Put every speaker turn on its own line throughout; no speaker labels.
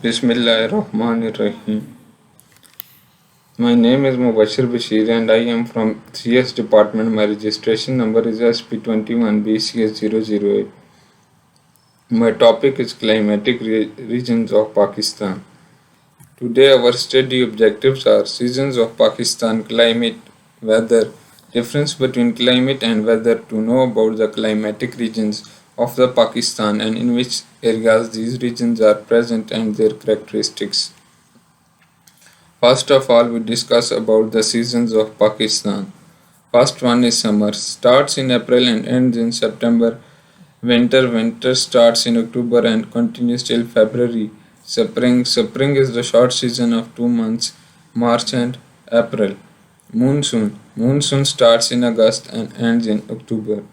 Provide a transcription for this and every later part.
Bismillahirrahmanirrahim. My name is Mubashir Bashir and I am from CS department. My registration number is SP21BCS008. My topic is climatic regions of Pakistan. Today our study objectives are seasons of Pakistan, climate, weather, difference between climate and weather, to know about the climatic regions of the Pakistan and in which areas these regions are present and their characteristics. First of all, we discuss about the seasons of Pakistan. First one is summer, starts in April and ends in September. Winter starts in October and continues till February. Spring is the short season of 2 months, March and April. Monsoon starts in August and ends in October.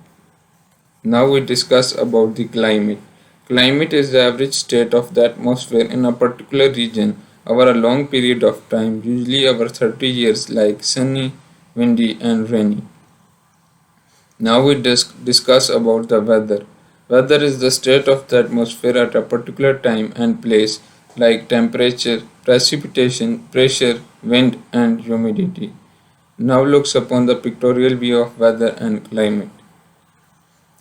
Now we discuss about the climate. Climate is the average state of the atmosphere in a particular region over a long period of time, usually over 30 years, like sunny, windy and rainy. Now we discuss about the weather. Weather is the state of the atmosphere at a particular time and place, like temperature, precipitation, pressure, wind and humidity. Now looks upon the pictorial view of weather and climate.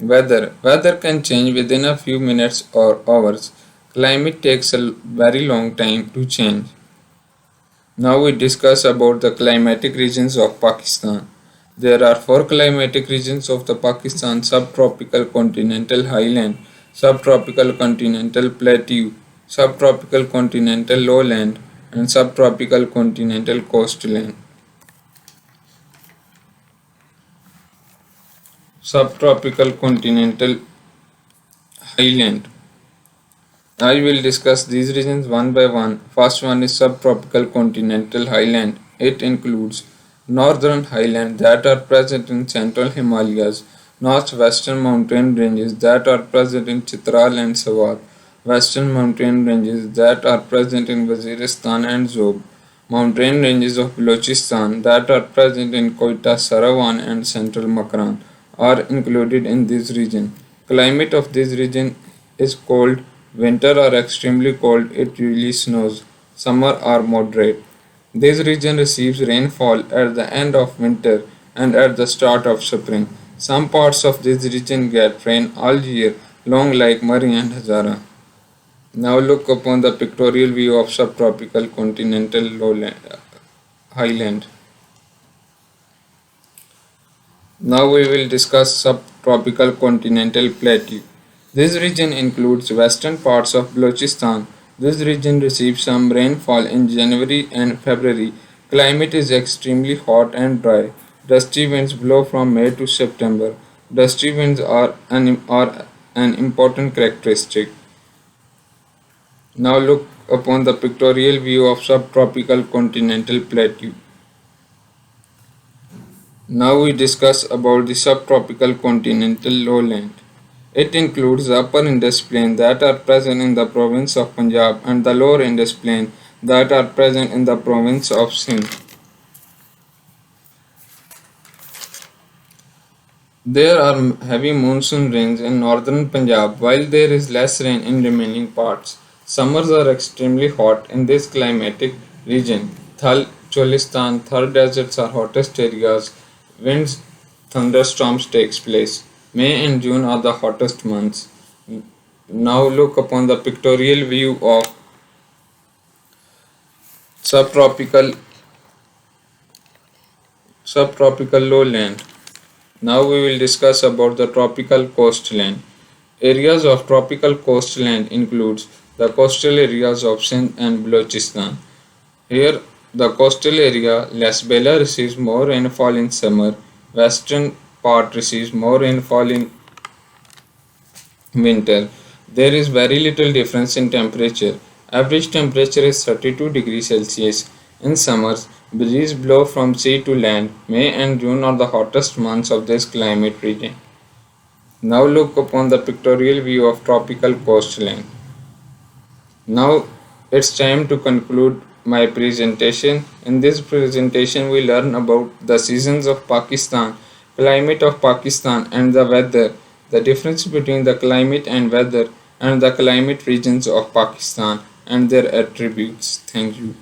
Weather can change within a few minutes or hours. Climate takes a very long time to change. Now we discuss about the climatic regions of Pakistan. There are four climatic regions of the Pakistan: subtropical continental highland, subtropical continental plateau, subtropical continental lowland, and subtropical continental coastland. Subtropical continental highland. I will discuss these regions one by one. First one is subtropical continental highland. It includes northern highlands that are present in central Himalayas, northwestern mountain ranges that are present in Chitral and Swat, western mountain ranges that are present in Waziristan and Zob, mountain ranges of Balochistan that are present in Quetta, Sarawan and central Makran are included in this region. Climate of this region is cold. Winter are extremely cold, it usually snows. Summer are moderate. This region receives rainfall at the end of winter and at the start of spring. Some parts of this region get rain all year long, like Murree and Hazara. Now look upon the pictorial view of subtropical continental highland. Now we will discuss subtropical continental plateau. This region includes western parts of Balochistan. This region receives some rainfall in January and February. Climate is extremely hot and dry. Dusty winds blow from May to September. Dusty winds are an important characteristic. Now look upon the pictorial view of subtropical continental plateau. Now we discuss about the subtropical continental lowland. It includes the upper Indus plain that are present in the province of Punjab and the lower Indus plain that are present in the province of Sindh. There are heavy monsoon rains in northern Punjab while there is less rain in remaining parts. Summers are extremely hot in this climatic region. Thal, Cholistan, Thar deserts are hottest areas. Winds, thunderstorms takes place. May and June are the hottest months. Now look upon the pictorial view of subtropical lowland. Now we will discuss about the tropical coastland. Areas of tropical coastland includes the coastal areas of Sindh and Balochistan. Here the coastal area Las Bela receives more rainfall in summer. Western part receives more rainfall in winter. There is very little difference in temperature. Average temperature is 32 degrees Celsius. In summers, breeze blow from sea to land. May and June are the hottest months of this climate region. Now look upon the pictorial view of tropical coastline. Now it's time to conclude my presentation. In this presentation we learn about the seasons of Pakistan, climate of Pakistan and the weather, the difference between the climate and weather and the climate regions of Pakistan and their attributes. Thank you.